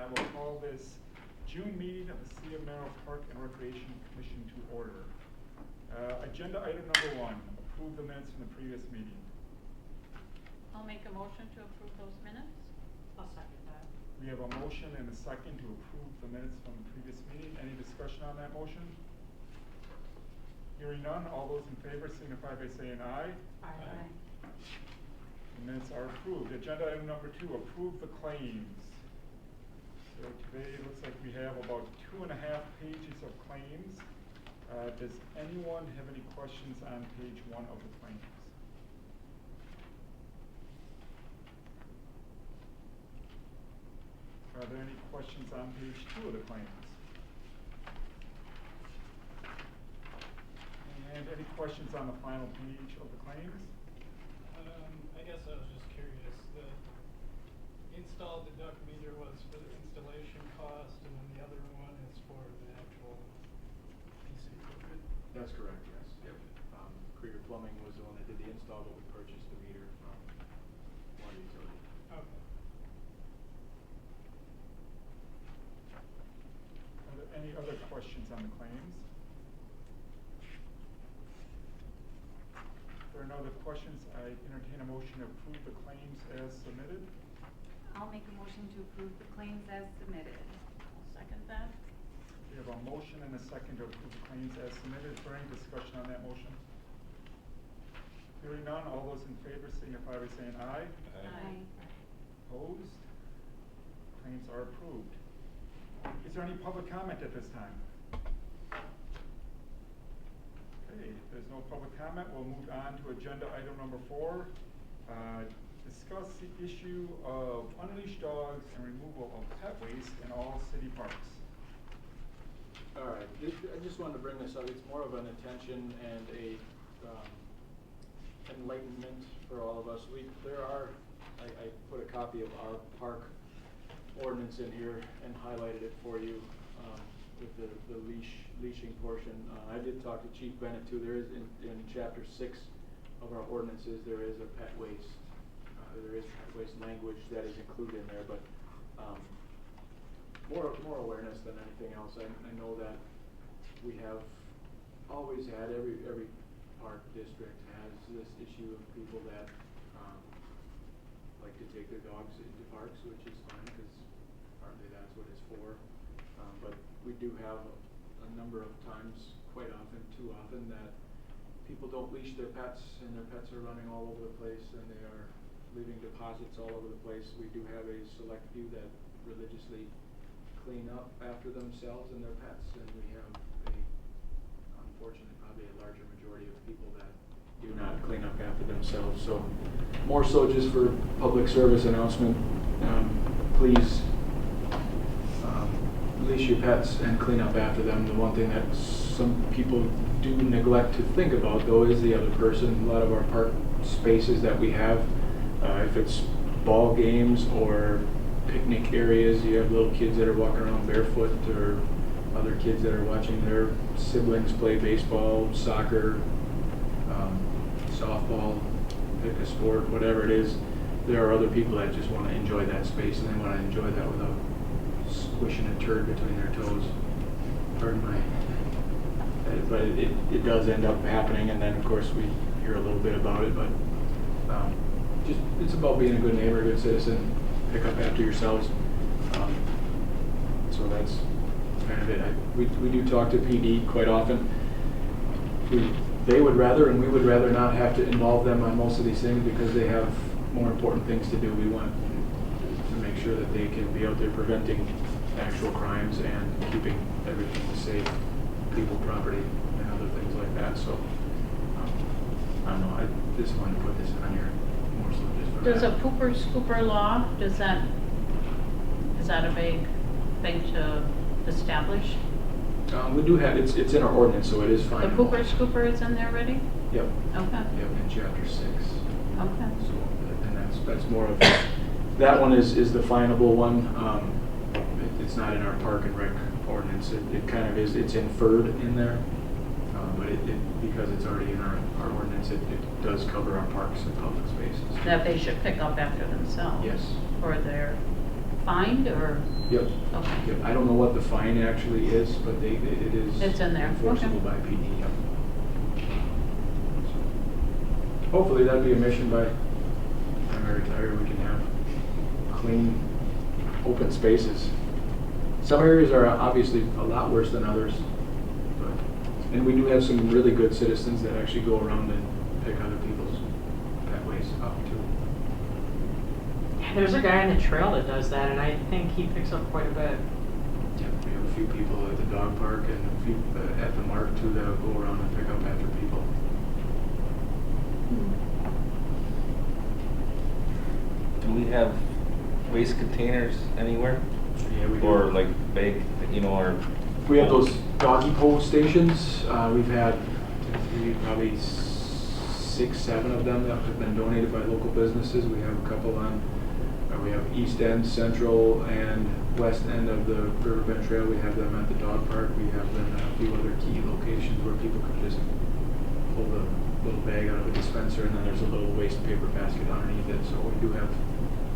I will call this June meeting of the City of Merrill Park and Recreation Commission to order. Agenda item number 1, approve the minutes from the previous meeting. I'll make a motion to approve those minutes. I'll second that. We have a motion and a second to approve the minutes from the previous meeting. Any discussion on that motion? Hearing none, all those in favor signify by saying aye. Aye. The minutes are approved. Agenda item number 2, approve the claims. So today it looks like we have about 2.5 pages of claims. Does anyone have any questions on page 1 of the claims? Are there any questions on page 2 of the claims? And any questions on the final page of the claims? I guess I was just curious. The install deduct meter was for the installation cost, and then the other one is for the actual piece of equipment. That's correct, yes. Yep. Krieger Plumbing was the one that did the install, but we purchased the meter from water utility. Okay. Are there any other questions on the claims? If there are no other questions, I entertain a motion to approve the claims as submitted. I'll make a motion to approve the claims as submitted. I'll second that. We have a motion and a second to approve the claims as submitted. Is there any discussion on that motion? Hearing none, all those in favor signify by saying aye. Aye. Opposed? Claims are approved. Is there any public comment at this time? Okay, if there's no public comment, we'll move on to agenda item number 4. Discuss the issue of unleashed dogs and removal of pet waste in all city parks. All right, I just wanted to bring this up. It's more of an attention and a enlightenment for all of us. I put a copy of our park ordinance in here and highlighted it for you with the leashing portion. I did talk to Chief Bennett too. There is in chapter 6 of our ordinances, there is a pet waste. There is pet waste language that is included in there, but more awareness than anything else. I know that we have always had, every park district has this issue of people that like to take their dogs into parks, which is fine because partly that's what it's for. But we do have a number of times, quite often, too often, that people don't leash their pets and their pets are running all over the place and they are leaving deposits all over the place. We do have a select few that religiously clean up after themselves and their pets, and we have unfortunately probably a larger majority of people that do not clean up after themselves. So more so just for public service announcement, please leash your pets and clean up after them. The one thing that some people do neglect to think about though is the other person. A lot of our park spaces that we have, if it's ball games or picnic areas, you have little kids that are walking around barefoot, or other kids that are watching their siblings play baseball, soccer, softball, pick a sport, whatever it is. There are other people that just want to enjoy that space and they want to enjoy that without squishing a turd between their toes. Pardon my... But it does end up happening, and then of course we hear a little bit about it, but just it's about being a good neighbor, a good citizen, pick up after yourselves. So that's kind of it. We do talk to PD quite often. They would rather, and we would rather not have to involve them on most of these things because they have more important things to do. We want to make sure that they can be out there preventing actual crimes and keeping everything safe, people, property, and other things like that. So I don't know. I just wanted to put this on here more so just for Does a that. pooper scooper law, is that a big thing to establish? We do have, it's in our ordinance, so it is fine. The pooper scooper is in there already? Yep. Okay. Yep, in chapter 6. Okay. So, and that's more of, that one is the finable one. It's not in our park and rec ordinance. It kind of is, it's inferred in there. But because it's already in our ordinance, it does cover our parks and public spaces. That they should pick up after themselves. Yes. For their fined or? Yep. Okay. Yep. I don't know what the fine actually is, but it is. It's in there. Enforceable Okay. by PD, yep. Hopefully that'd be a mission by the time I retire, we can have clean, open spaces. Some areas are obviously a lot worse than others, but, and we do have some really good citizens that actually go around and pick other people's pathways up too. There's a guy on the trail that does that, and I think he picks up quite a bit. Yeah, we have a few people at the dog park and a few at the mark too that'll go around and pick up after people. Do we have waste containers anywhere? Yeah, we do. Or like big, or? We have those doggy pole stations. We've had probably 6, 7 of them that have been donated by local businesses. We have a couple on, we have east end, central, and west end of the Riverbend Trail. We have them at the dog park. We have them at a few other key locations where people can just pull the little bag out of a dispenser, and then there's a little waste paper basket underneath it. So we do have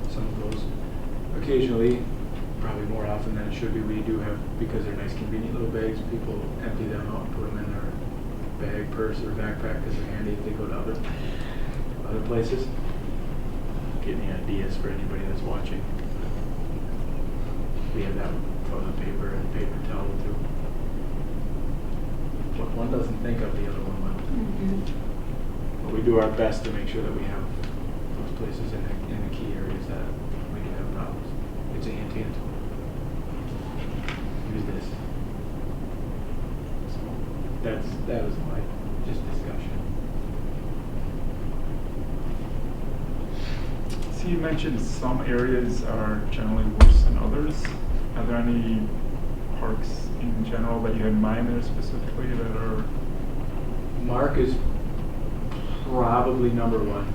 some of those. Occasionally, probably more often than it should be, we do have, because they're nice convenient little bags, people empty them out and put them in their bag, purse, or backpack because they're handy if they go to other places. Get any ideas for anybody that's watching? We have that toilet paper and paper towel too. What one doesn't think of, the other one will. But we do our best to make sure that we have those places in the key areas that we do have problems. It's a hint, hint. Use this. So that was my just discussion. So you mentioned some areas are generally worse than others. Are there any parks in general that you had in mind there specifically that are? Mark is probably number 1,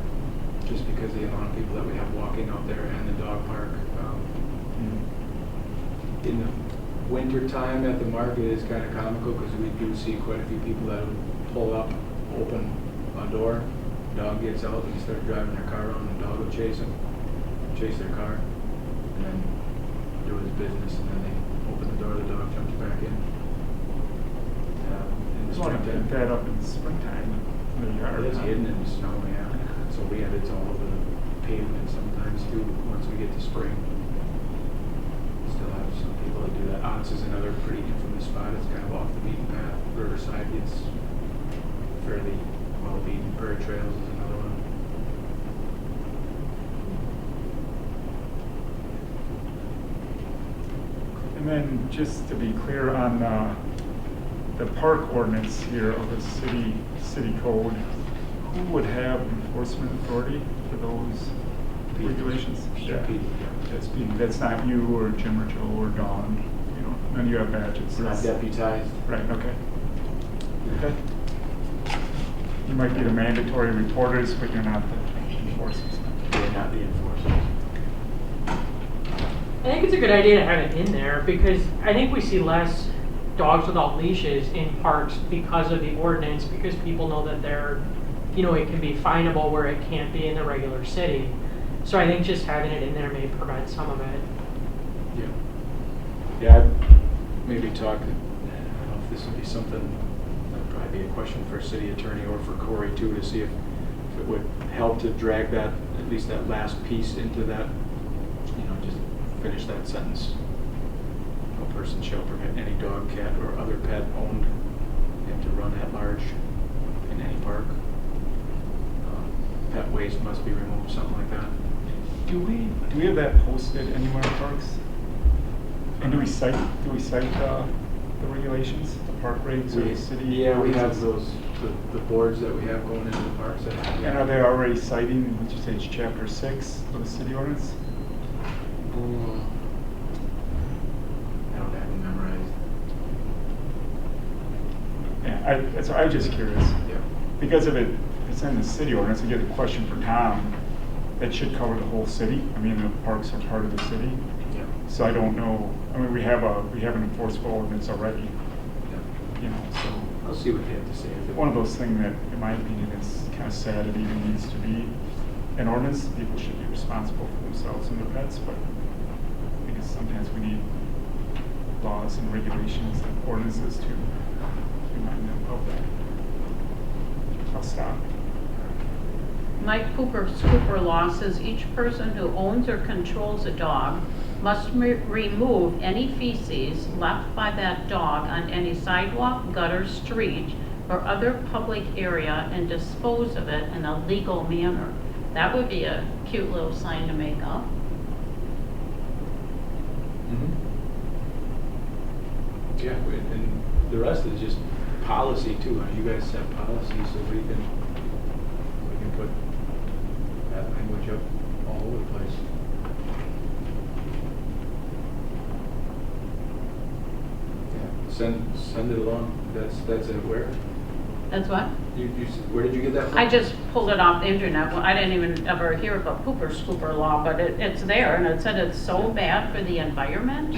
just because of the amount of people that we have walking out there and the dog park. In the winter time at the market, it is kind of comical because we do see quite a few people that would pull up, open a door, dog gets out, and start driving their car around, and the dog will chase their car, and then do his business, and then they open the door, the dog jumps back in. In the Just want to springtime. pick that up in the springtime in the yard. It's hidden in the snow, yeah. So we have it all over the pavement sometimes too, once we get to spring. Still have some people that do that. Ox is another pretty infamous spot. It's kind of off the beaten path. Riverside gets fairly well beaten. Prairie Trails is another one. And then just to be clear on the park ordinance here of the city code, who would have enforcement authority for those regulations? Yeah. PD, yeah. That's PD. That's not you or Jim or Joe or Dawn. None of you have badges. It's not deputized. Right. Okay. Okay. You might be the mandatory reporters, but you're not the enforcers. They're not the enforcers. I think it's a good idea to have it in there because I think we see less dogs without leashes in parks because of the ordinance, because people know that they're, it can be finable where it can't be in the regular city. So I think just having it in there may prevent some of it. Yeah. Yeah, I'd maybe talk, I don't know if this would be something, that'd probably be a question for city attorney or for Corey too, to see if it would help to drag that, at least that last piece into that, just finish that sentence. No person shall permit any dog, cat, or other pet owned and to run at large in any park. Pet waste must be removed, something like that. Do we have that posted anywhere in parks? And do we cite the regulations, the park regs, or the city? Yeah, we have ordinances? those, the boards that we have going into the parks that have. And are they already citing, what you say, it's chapter 6 of the city ordinance? I don't have them memorized. Yeah, I'm just curious. Yeah. Because if it's in the city ordinance, I get a question for Tom, that should cover the whole city. I mean, the parks are part of the city. Yeah. So I don't know, we have an enforceable ordinance already, Yeah. so. I'll see what they have to say. One of those things that, in my opinion, is kind of sad it even needs to be an ordinance. People should be responsible for themselves and their pets, but sometimes we need laws and regulations and ordinances to remind them of that. I'll stop. Mike Cooper's Cooper law says each person who owns or controls a dog must remove any feces left by that dog on any sidewalk, gutter, street, or other public area and dispose of it in a legal manner. That would be a cute little sign to make up. Yeah, and the rest is just policy too. You guys set policy so we can put that language up all over the place. Yeah, send it along. That's it. Where? That's what? Where did you get that from? I just pulled it off the internet. Well, I didn't even ever hear about Cooper's Cooper law, but it's there, and it said it's so bad for the environment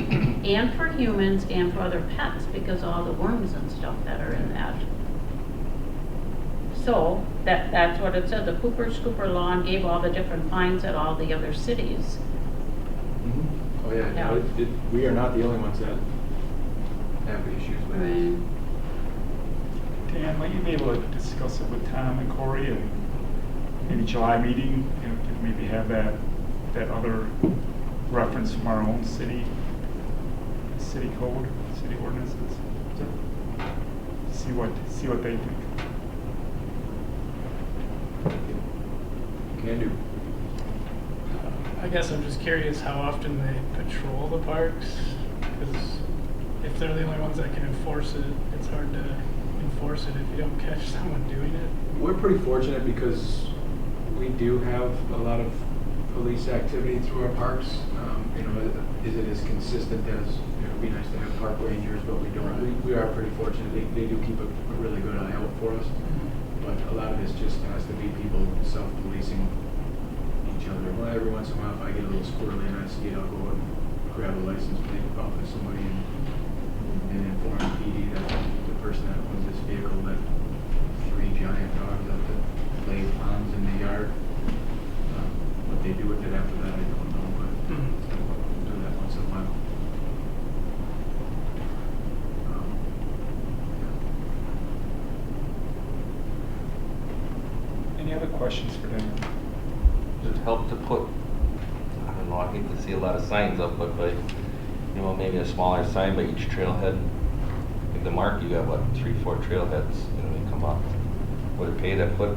and for humans and for other pets because of all the worms and stuff that are in that. So that's what it said. The Cooper's Cooper law and gave all the different fines at all the other cities. Oh yeah, Yeah. no, we are not the only ones that have issues with Right. it. Dan, might you be able to discuss it with Tom and Corey and maybe July meeting, you know, to maybe have that other reference from our own city code, city ordinances? See what they think. Can do. I guess I'm just curious how often they patrol the parks, because if they're the only ones that can enforce it, it's hard to enforce it if you don't catch someone doing it. We're pretty fortunate because we do have a lot of police activity through our parks. You know, is it as consistent as, you know, it'd be nice to have park rangers, but we don't. We are pretty fortunate. They do keep a really good eye out for us. But a lot of this just has to be people self-policing each other. Well, every once in a while, if I get a little squirrely and I see it, I'll go and grab a license plate off of somebody and inform the PD that the person that owns this vehicle let 3 giant dogs out to play ponds in the yard. What they do with it after that, I don't know, but do that once in a while. Any other questions for Dan? Does it help to put, I don't know, I hate to see a lot of signs up, but like, you know, maybe a smaller sign by each trailhead? Like the mark, you got what, 3-4 trailheads, you know, they come up. Would it pay to put?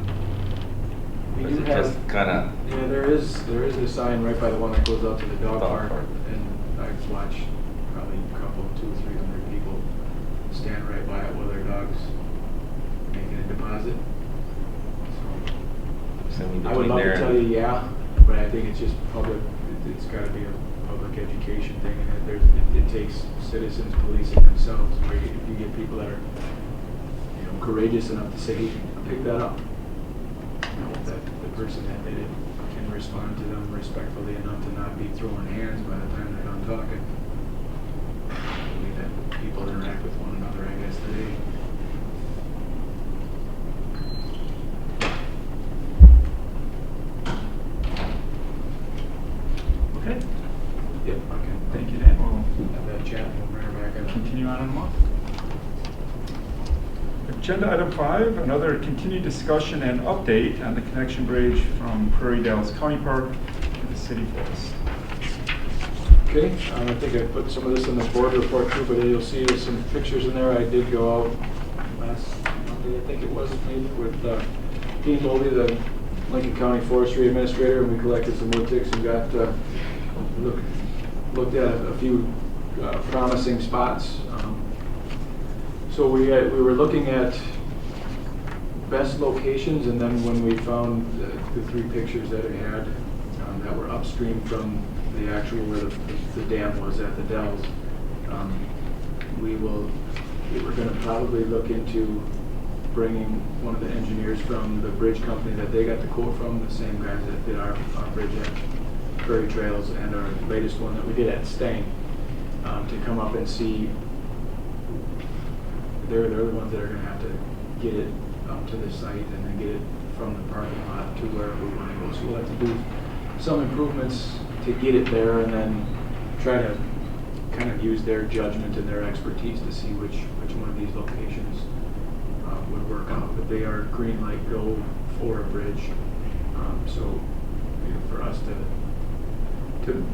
We Or is do it have, just kinda? yeah, there is a sign right by the one that goes out to the dog Dog park, park. and I've watched probably a couple, 200-300 people stand right by it while their dog's making a deposit. So, Send me I would between love there to tell and- you, yeah, but I think it's just public, it's gotta be a public education thing, and it takes citizens policing themselves, where if you get people that are, you know, courageous enough to say, hey, pick that up. You know, that the person that did it can respond to them respectfully enough to not be throwing hands by the time they're done talking. The way that people interact with one another, I guess, today. Okay. Yep, okay. Thank you, Dan. We'll Have that chat, and we'll bring her back in. continue on in a month. Agenda item 5, another continued discussion and update on the connection bridge from Prairie Dells County Park to the city forest. Okay, I think I put some of this in the board report too, but you'll see there's some pictures in there. I did go out last Monday, I think it was, maybe, with Dean Boldy, the Lincoln County Forestry Administrator, and we collected some wood ticks and got, looked at a few promising spots. So we were looking at best locations, and then when we found the 3 pictures that it had that were upstream from the actual where the dam was at the Dells, we were going to probably look into bringing one of the engineers from the bridge company that they got the quote from, the same guys that did our bridge at Prairie Trails and our latest one that we did at Stang, to come up and see. They're the ones that are going to have to get it up to the site and then get it from the parking lot to where we want to go. So we'll have to do some improvements to get it there, and then try to kind of use their judgment and their expertise to see which one of these locations would work out. But they are green light go for a bridge. So for us to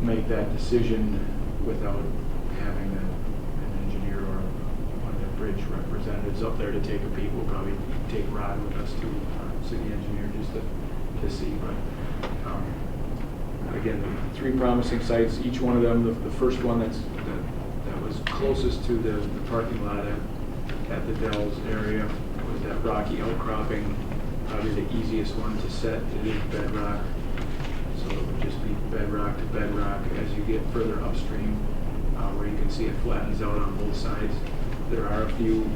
make that decision without having an engineer or one of the bridge representatives up there to take a peek, we'll probably take Rod with us too, city engineer, just to see. But again, the 3 promising sites, each one of them, the first one that was closest to the parking lot at the Dells area was that rocky outcropping, probably the easiest one to set. It is bedrock, so it would just be bedrock to bedrock. As you get further upstream, where you can see it flattens out on both sides, there are a few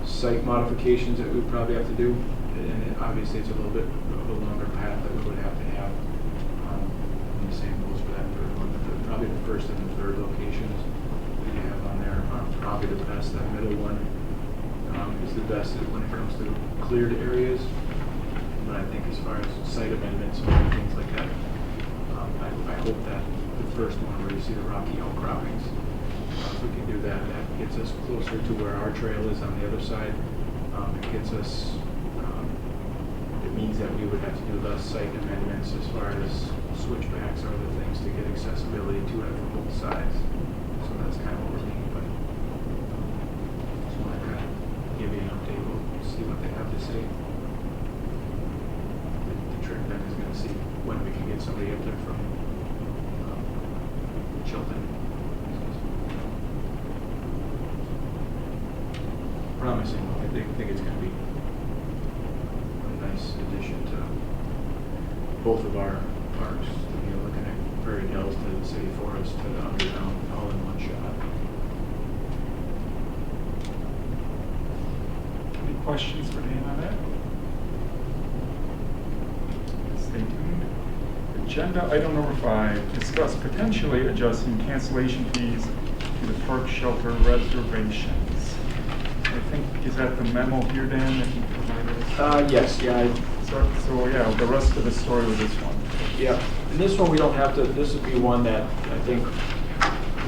site modifications that we probably have to do, and obviously it's a little bit of a longer path that we would have to have. And the same goes for that third one. Probably the first and the third locations we have on there are probably the best. That middle one is the best when it comes to cleared areas. But I think as far as site amendments and things like that, I hope that the first one where you see the rocky outcroppings, if we can do that, that gets us closer to where our trail is on the other side. It gets us, it means that we would have to do less site amendments as far as switchbacks or other things to get accessibility to it from both sides. So that's kind of what we're thinking, but just want to kind of give you an update. We'll see what they have to say. The trick then is going to see when we can get somebody up there from Chilton. Promising. I think it's going to be a nice addition to both of our parks. You're looking at Prairie Dells to the city forest to the underground, all in one shot. Any questions for Dan on that? Stay tuned. Agenda item number 5, discuss potentially adjusting cancellation fees to the park shelter reservations. I think, is that the memo here, Dan, that you provided us? Yes, yeah. So yeah, the rest of the story with this one. Yeah, and this one we don't have to, this would be one that I think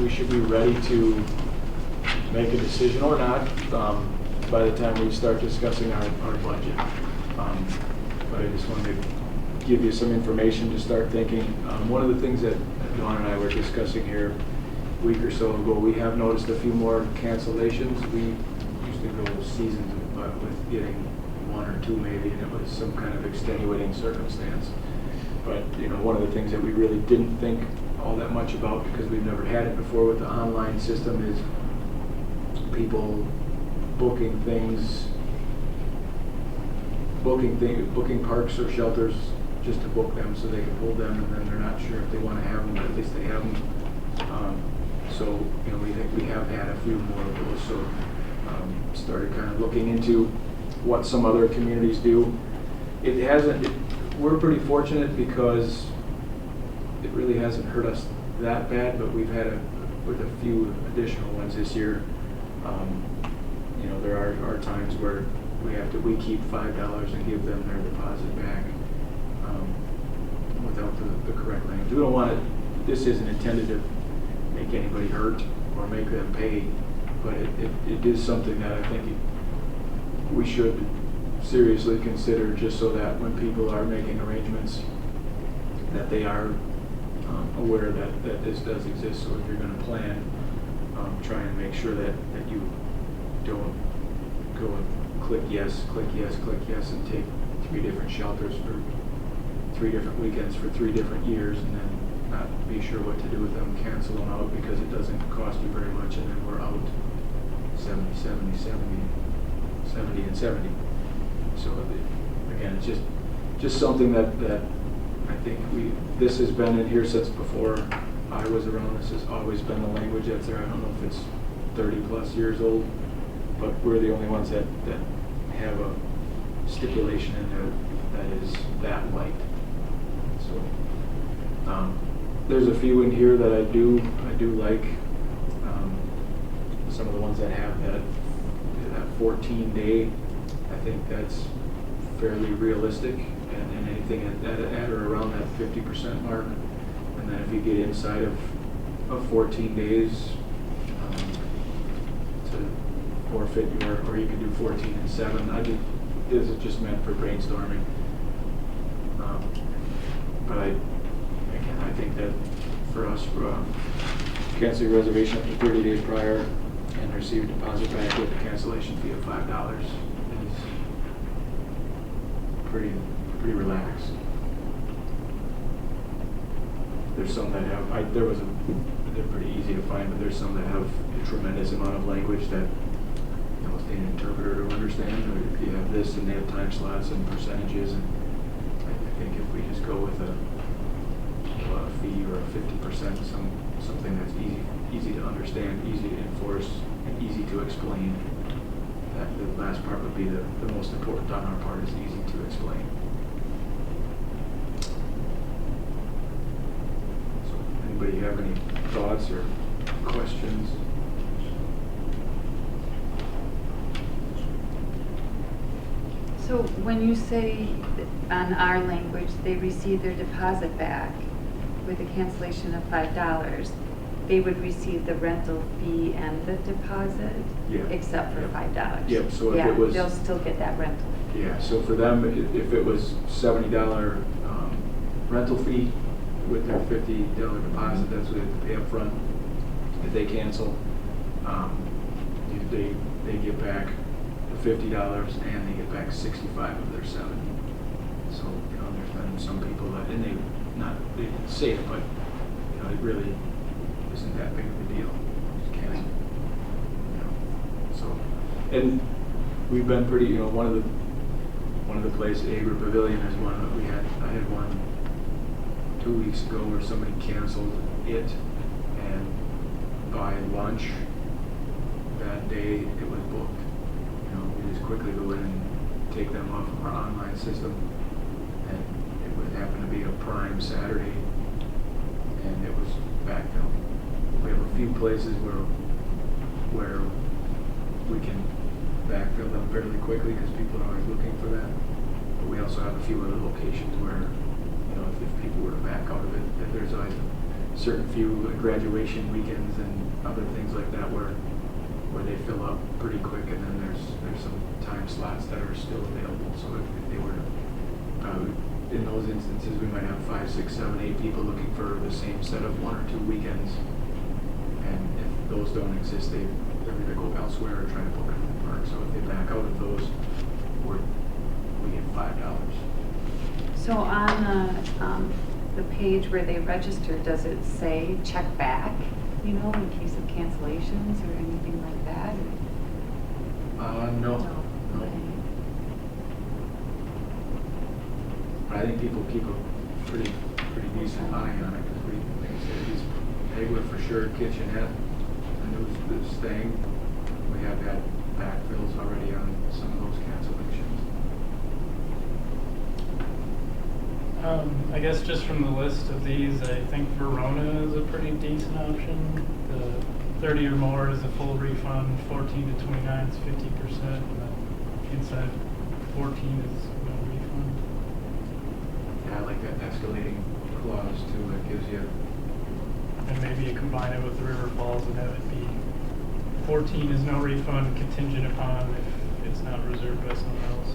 we should be ready to make a decision or not by the time we start discussing our budget. But I just wanted to give you some information to start thinking. One of the things that Dawn and I were discussing here a week or so ago, we have noticed a few more cancellations. We used to go seasons with getting 1 or 2 maybe, and it was some kind of extenuating circumstance. But one of the things that we really didn't think all that much about, because we've never had it before with the online system, is people booking things, booking parks or shelters just to book them so they can hold them, and then they're not sure if they want to have them, but at least they have them. So we think we have had a few more of those. So started kind of looking into what some other communities do. It hasn't. We're pretty fortunate because it really hasn't hurt us that bad, but we've had with a few additional ones this year. There are times where we keep $5 and give them their deposit back without the correct language. We don't want it. This isn't intended to make anybody hurt or make them pay, but it is something that I think we should seriously consider, just so that when people are making arrangements, that they are aware that this does exist. So if you're going to plan, try and make sure that you don't go and click yes, and take 3 different shelters for 3 different weekends for 3 different years, and then not be sure what to do with them, cancel them out because it doesn't cost you very much, and then we're out 70 and 70. So again, it's just something that I think this has been in here since before I was around. This has always been the language that's there. I don't know if it's 30 plus years old, but we're the only ones that have a stipulation in there that is that light. So there's a few in here that I do like. Some of the ones that have that 14-day, I think that's fairly realistic, and anything at or around that 50% mark. And then if you get inside of 14 days, to forfeit or you could do 14 and 7. This is just meant for brainstorming. But I think that for us, cancel your reservation up to 30 days prior and receive a deposit back with a cancellation fee of $5 is pretty relaxed. There's some that have, they're pretty easy to find, but there's some that have a tremendous amount of language that an interpreter to understand. Or if you have this and they have time slots and percentages, and I think if we just go with a fee or a 50%, something that's easy to understand, easy to enforce, and easy to explain, that the last part would be the most important on our part, is easy to explain. So anybody have any thoughts or questions? So when you say on our language, they receive their deposit back with a cancellation of $5, they would receive the rental fee and the deposit? Yeah. Except for Yep. $5? Yep, so if Yeah, it was- they'll still get that rental. Yeah, so for them, if it was $70 rental fee with their $50 deposit, that's what they have to pay up front. If they cancel, they get back the $50 and they get back 65 of their 70. So, there's been some people that, and they didn't say it, but, it really isn't that big of a deal. Just cancel. So, and we've been pretty, one of the places, Agri Pavilion is one that I had one 2 weeks ago where somebody canceled it, and by lunch that day it was booked. We just quickly go in and take them off of our online system, and it would happen to be a prime Saturday, and it was backfilled. We have a few places where we can backfill them fairly quickly because people are always looking for that. But we also have a few other locations where, if people were to back out of it, that there's always a certain few graduation weekends and other things like that where they fill up pretty quick, and then there's some time slots that are still available. So if they were in those instances, we might have 5, 6, 7, 8 people looking for the same set of 1 or 2 weekends, and if those don't exist, they're going to go elsewhere or try to book it in the park. So if they back out of those, we get $5. So on the page where they register, does it say check back, in case of cancellations or anything like that? No. Okay. But I think people keep a pretty decent eye on it, because like I said, these Egler for sure, Kitchenette, and this thing, we have had backfills already on some of those cancellations. I guess just from the list of these, I think Verona is a pretty decent option. The 30 or more is a full refund, 14 to 29 is 50%, and then inside 14 is no refund. Yeah, I like that escalating clause too, that gives you. And maybe you combine it with the River Falls and have it be 14 is no refund contingent upon if it's not reserved by someone else.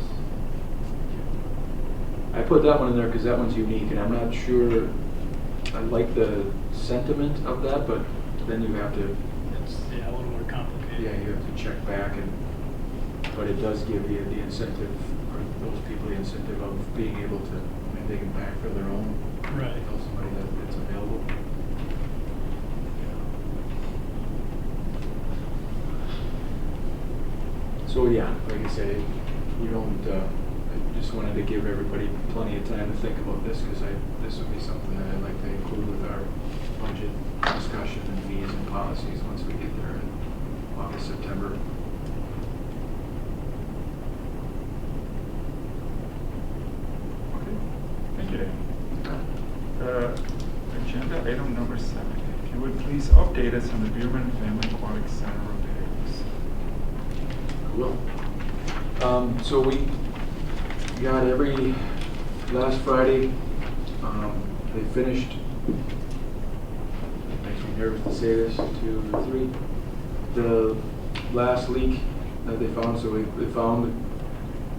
I put that one in there because that one's unique, and I'm not sure, I like the sentiment of that, but then you have to, It's a little more complicated. yeah, you have to check back, but it does give you the incentive, or those people the incentive of being able to, they can backfill their own. Right. Tell somebody that it's available. So yeah, like I said, we don't, I just wanted to give everybody plenty of time to think about this, because this would be something that I'd like to include with our budget discussion and fees and policies once we get there in August, September. Okay, thank you, Dave. Agenda item number 7. If you would please update us on the Bierman Family Aquatic Center repairs. Cool. So we got last Friday, they finished, makes me nervous to say this, 2, 3, the last leak that they found. So they found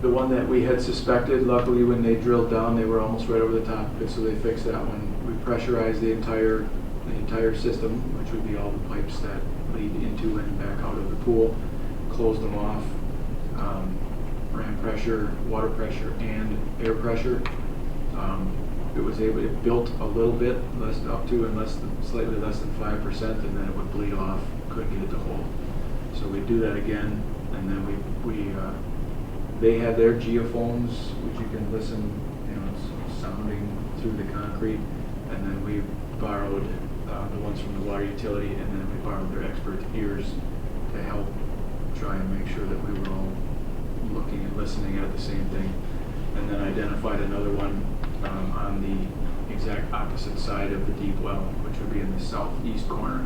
the one that we had suspected. Luckily, when they drilled down, they were almost right over the top of it, so they fixed that one. We pressurized the entire system, which would be all the pipes that lead into and back out of the pool, closed them off, ran pressure, water pressure, and air pressure. It built a little bit, up to and slightly less than 5%, and then it would bleed off, couldn't get it to hold. So we do that again, and then they had their geophones, which you can listen, it's sounding through the concrete, and then we borrowed the ones from the water utility, and then we borrowed their expert ears to help try and make sure that we were all looking and listening at the same thing, and then identified another one on the exact opposite side of the deep well, which would be in the southeast corner.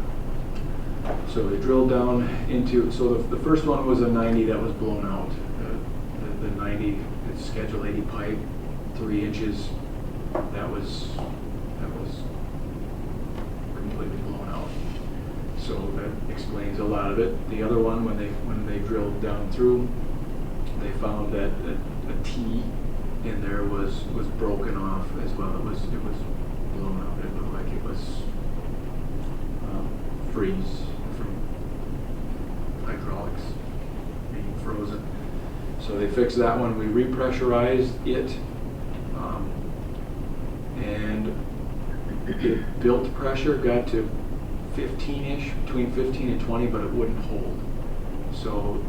So they drilled down into, so the first one was a 90 that was blown out. The 90, it's Schedule 80 pipe, 3 inches, that was completely blown out. So that explains a lot of it. The other one, when they drilled down through, they found that a T in there was broken off as well. It was blown out. It looked like it was freeze from hydraulics being frozen. So they fixed that one. We repressurized it, and it built pressure, got to 15-ish, between 15 and 20, but it wouldn't hold. So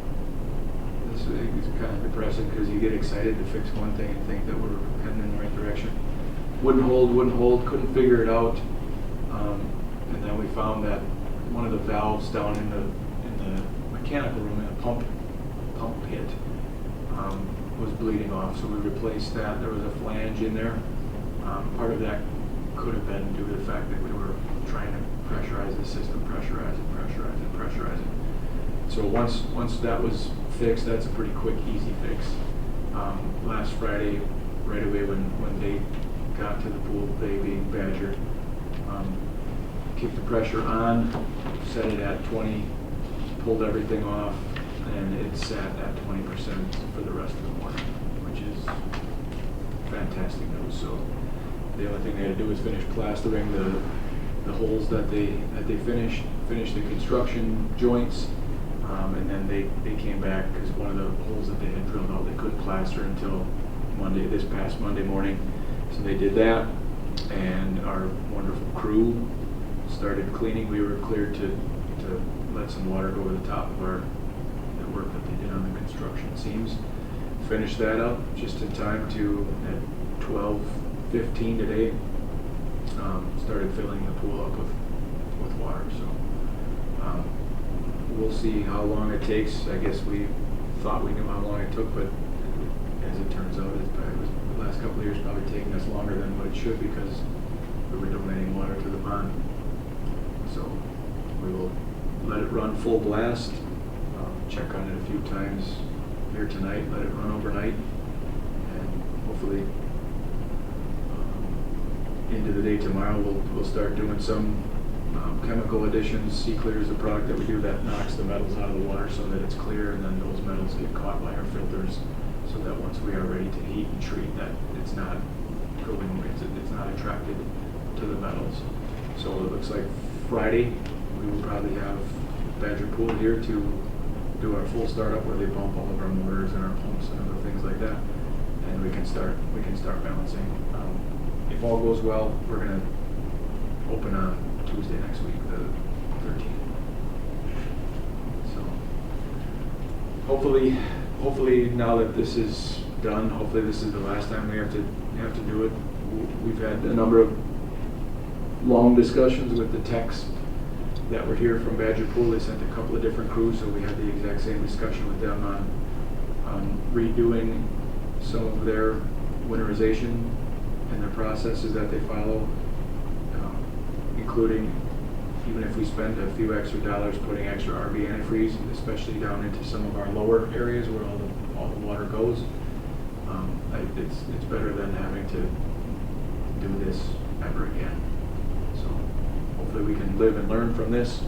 this is kind of depressing because you get excited to fix one thing and think that we're heading in the right direction. Wouldn't hold, couldn't figure it out. And then we found that one of the valves down in the mechanical room, in a pump pit, was bleeding off, so we replaced that. There was a flange in there. Part of that could have been due to the fact that we were trying to pressurize the system, pressurize it. So once that was fixed, that's a pretty quick, easy fix. Last Friday, right away when they got to the pool, they being Badger, kicked the pressure on, set it at 20, pulled everything off, and it sat at 20% for the rest of the morning, which is fantastic news. So the only thing they had to do was finish plastering the holes that they finished, finish the construction joints, and then they came back because one of the holes that they had drilled out they couldn't plaster until this past Monday morning. So they did that, and our wonderful crew started cleaning. We were cleared to let some water go over the top of the work that they did on the construction seams. Finished that up just in time to, at 12:15 today, started filling the pool up with water. So we'll see how long it takes. I guess we thought we knew how long it took, but as it turns out, the last couple of years probably taking us longer than what it should because we were donating water to the pond. So we will let it run full blast, check on it a few times here tonight, let it run overnight, and hopefully into the day tomorrow we'll start doing some chemical additions. C-Clear is a product that we do that knocks the metals out of the water so that it's clear, and then those metals get caught by our filters so that once we are ready to heat and treat, that it's not attracted to the metals. So it looks like Friday we will probably have Badger Pool here to do our full startup where they pump all of our motors and our pumps and other things like that, and we can start balancing. If all goes well, we're gonna open on Tuesday next week, the 13th. So hopefully now that this is done, hopefully this is the last time we have to do it. We've had a number of long discussions with the techs that were here from Badger Pool. They sent a couple of different crews, so we had the exact same discussion with them on redoing some of their winterization and their processes that they follow, including even if we spend a few extra dollars putting extra RV antifreeze, especially down into some of our lower areas where all the water goes, It's better than having to do this ever again. So hopefully we can live and learn from this,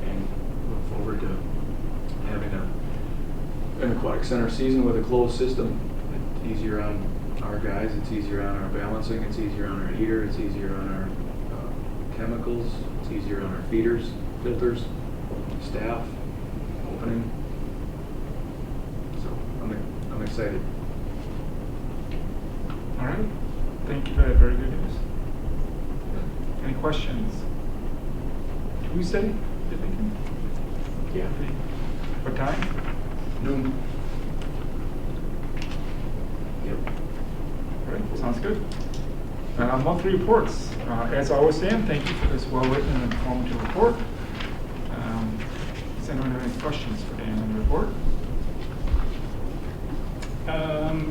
and look forward to having an aquatic center season with a closed system. It's easier on our guys, it's easier on our balancing, it's easier on our heater, it's easier on our chemicals, it's easier on our feeders, filters, staff, opening. So I'm excited. All right, thank you for that very good news. Any questions? Tuesday, you thinking? Yeah. What time? Noon. Yep. All right, sounds good. Monthly reports. As always, Dan, thank you for this well-written and informative report. Does anyone have any questions for Dan on the report?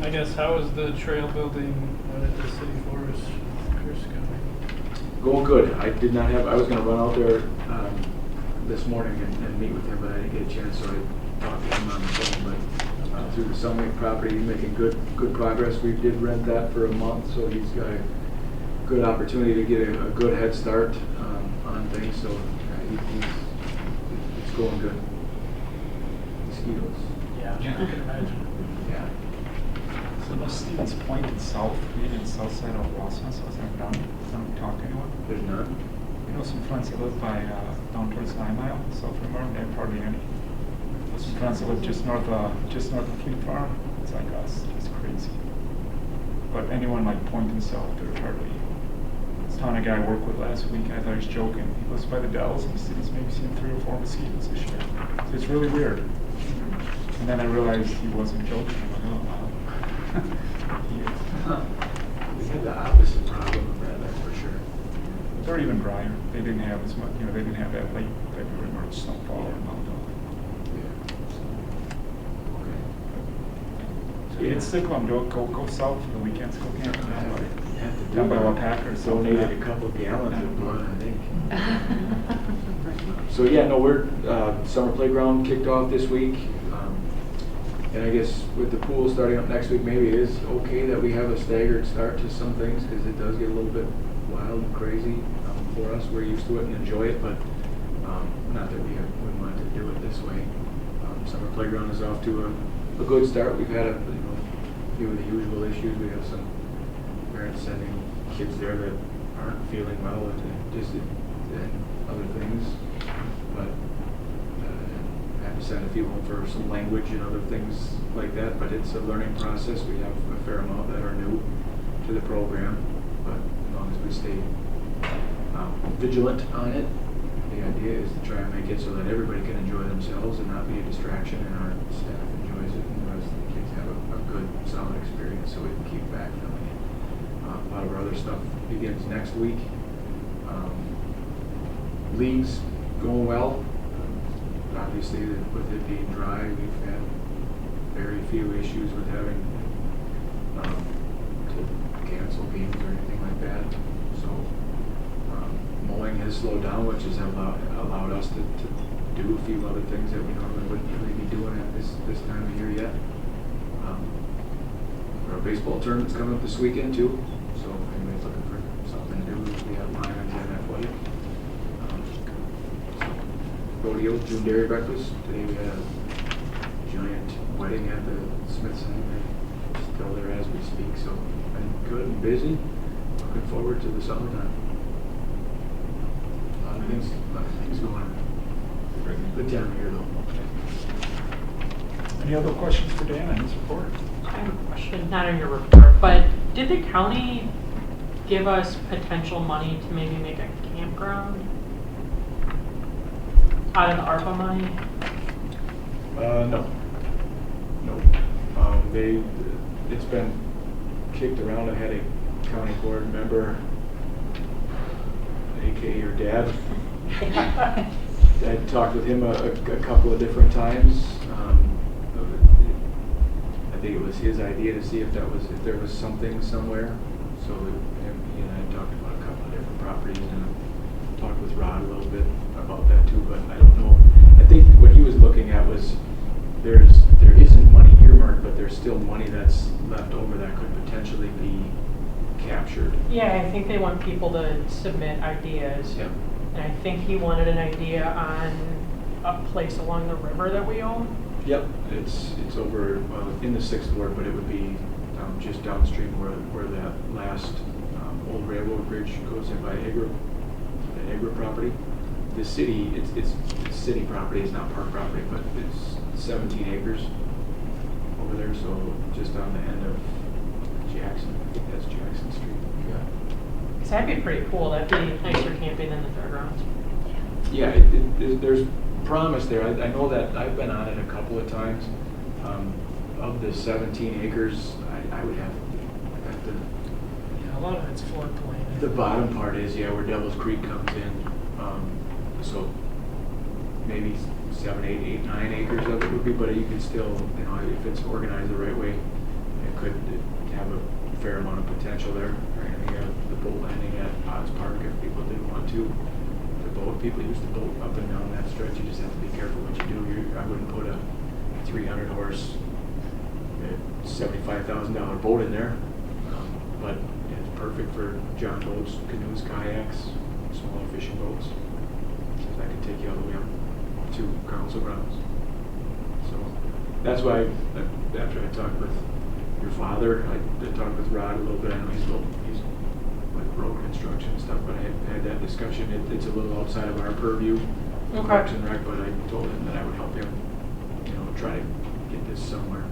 I guess, how is the trail building out at the city forest course going? Going good. I was gonna run out there, this morning and meet with him, but I didn't get a chance, so I talked to him on the phone, but, through the Summit property, he's making good progress. We did rent that for a month, so he's got a good opportunity to get a good head start, on things, so, it's going good. Mosquitoes. Yeah, I can imagine. Yeah. So no Stevens Point and South, maybe in south side of Wausau, so is there none? Haven't talked to anyone? There's none? You know some friends that live by, down towards 9 Mile, south of Merrill, they have hardly any. Some friends that live just north of Fleet Farm, it's like us, it's crazy. But anyone like Point and South, there's hardly. I was telling a guy I worked with last week, and I thought he was joking. He lives by the Dells, and he said he's maybe seen 3 or 4 mosquitoes this year. So it's really weird. And then I realized he wasn't joking. I'm like, oh wow. He is. We had the opposite problem of that, that's for sure. They're even drier. They didn't have as much, they didn't have that late February, March snowfall or melt. Yeah. It's Cyclone, go south for the weekends, go camping Yeah. down by Wapaka or something. Donated a couple gallons of blood, I think. So yeah, no, we're, summer playground kicked off this week. And I guess with the pool starting up next week, maybe it is okay that we have a staggered start to some things, because it does get a little bit wild and crazy for us. We're used to it and enjoy it, but not that we wouldn't want to do it this way. Summer playground is off to a good start. We've had a few of the usual issues. We have some parents sending kids there that aren't feeling well and other things, but have to send a few home for some language and other things like that. But it's a learning process. We have a fair amount that are new to the program, but as long as we stay vigilant on it, the idea is to try and make it so that everybody can enjoy themselves and not be a distraction, and our staff enjoys it, and the rest of the kids have a good, solid experience, so we can keep backfilling it. A lot of our other stuff begins next week. Leagues going well. Obviously, with it being dry, we've had very few issues with having to cancel games or anything like that. So mowing has slowed down, which has allowed us to do a few other things that we normally wouldn't really be doing at this time of year yet. Our baseball tournament's coming up this weekend too, so if anybody's looking for something to do, we have Lions and Aquatic. Rodeo, June Dairy Breakfast. Today we had a giant wedding at the Smith Center. They're still there as we speak, so been good and busy. Looking forward to the summertime. A lot of things going on. Good time of year though. Any other questions for Dan on his report? I have a question, not in your report, but did the county give us potential money to maybe make a campground out of the ARPA money? No. It's been kicked around. I had a county board member, aka your dad. I talked with him a couple of different times. I think it was his idea to see if there was something somewhere. So he and I talked about a couple of different properties, and I talked with Rod a little bit about that too. But I don't know. I think what he was looking at was there isn't money earmarked earmarked, but there's still money that's left over that could potentially be captured. Yeah, I think they want people to submit ideas. Yeah. And I think he wanted an idea on a place along the river that we own. Yep, it's over, well, in the 6th ward, but it would be just downstream where that last old railroad bridge goes in by the Agra property. The city, it's city property, it's not park property, but it's 17 acres over there, so just on the end of Jackson, I think that's Jackson Street. Yeah. So that'd be pretty cool. That'd be nicer camping than the fairgrounds. Yeah, there's promise there. I know that I've been on it a couple of times. Of the 17 acres, I would have to. Yeah, a lot of it's floodplain. The bottom part is, yeah, where Devil's Creek comes in. So maybe 7, 8, 9 acres of it would be, but you can still, you know, if it's organized the right way, it could have a fair amount of potential there. Right? You have the boat landing at Potts Park if people did want to. The boat, people use the boat up and down that stretch. You just have to be careful what you do. I wouldn't put a 300 horse, $75,000 boat in there, but it's perfect for john boats, canoes, kayaks, smaller fishing boats. That could take you all the way up to council grounds. So that's why, after I talked with your father, I talked with Rod a little bit. I know he's like road construction and stuff, but I had that discussion. It's a little outside of our purview, Okay. Parks and Rec, but I told him that I would help him, you know, try to get this somewhere.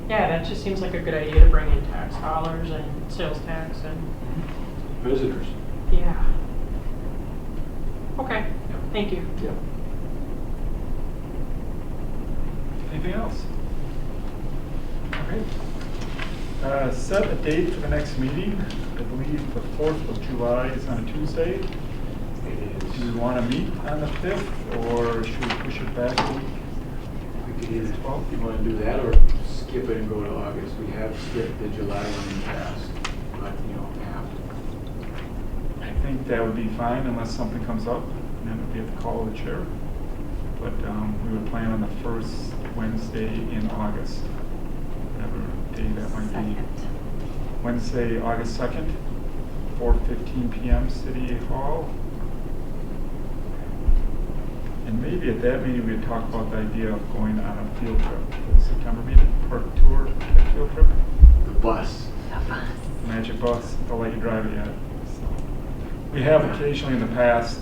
Yeah, that just seems like a good idea to bring in tax dollars and sales tax and, Visitors. yeah. Okay, thank you. Yeah. Anything else? Okay. Set a date for the next meeting. I believe the 4th of July is on a Tuesday. It is. Do we want to meet on the 5th, or should we push it back a week? We could either, you want to do that or skip it and go to August. We have skipped the July one in the past, but you don't have to. I think that would be fine unless something comes up, and then we have to call the chair. But we would plan on the first Wednesday in August, whatever day that might be. Wednesday, August 2nd, 4:15 p.m. City Hall. And maybe at that meeting we'd talk about the idea of going on a field trip. The September meeting, park tour, field trip. The bus. Magic bus, they'll let you drive it yet. So, we have occasionally in the past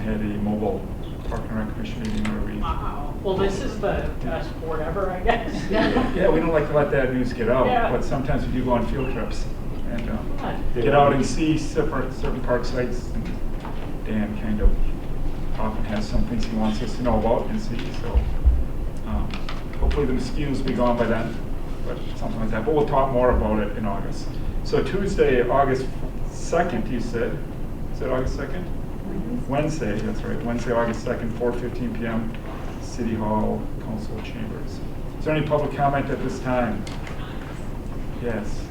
had a mobile park and rec commission meeting where we. Wow. Well, this is the best board ever, I guess. Yeah, we don't like to let that news get out, Yeah. but sometimes we do go on field trips and Good. get out and see certain park sites. And Dan kind of often has some things he wants us to know about and see. So hopefully the mosquitoes will be gone by then, but something like that. But we'll talk more about it in August. So Tuesday, August 2nd, you said. Is that August 2nd? Wednesday, that's right. Wednesday, August 2nd, 4:15 p.m. City Hall, Council Chambers. Is there any public comment at this time? Yes.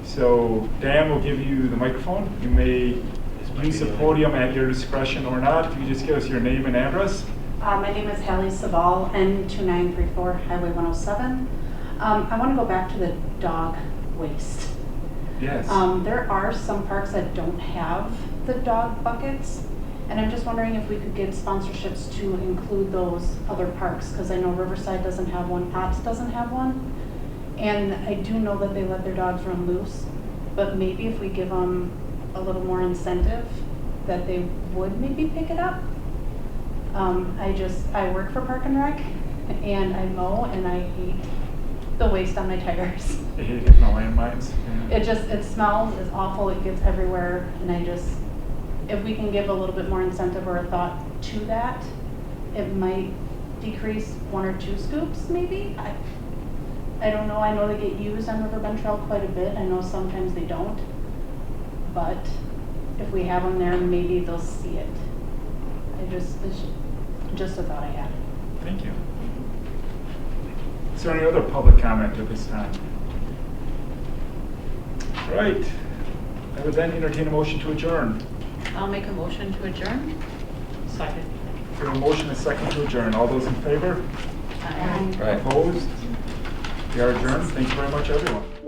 So Dan will give you the microphone. You may use the podium at your discretion or not. If you just give us your name and address. My name is Hallie Saval, N2934, Highway 107. I want to go back to the dog waste. Yes. There are some parks that don't have the dog buckets, and I'm just wondering if we could get sponsorships to include those other parks, because I know Riverside doesn't have one, Potts doesn't have one, and I do know that they let their dogs run loose, but maybe if we give them a little more incentive, that they would maybe pick it up. I work for Park and Rec, and I mow, and I hate the waste on my tires. You hate hitting the landmines. Yeah. It smells, it's awful, it gets everywhere, and if we can give a little bit more incentive or a thought to that, it might decrease 1 or 2 scoops, maybe? I don't know, I know they get used on Riverbend Trail quite a bit, I know sometimes they don't, but if we have them there, maybe they'll see it. It's just a thought I had. Thank you. Is there any other public comment at this time? All right. I would then entertain a motion to adjourn. I'll make a motion to adjourn. Second. We have a motion and a second to adjourn. All those in favor? Aye. Right. Opposed? We are adjourned. Thank you very much, everyone.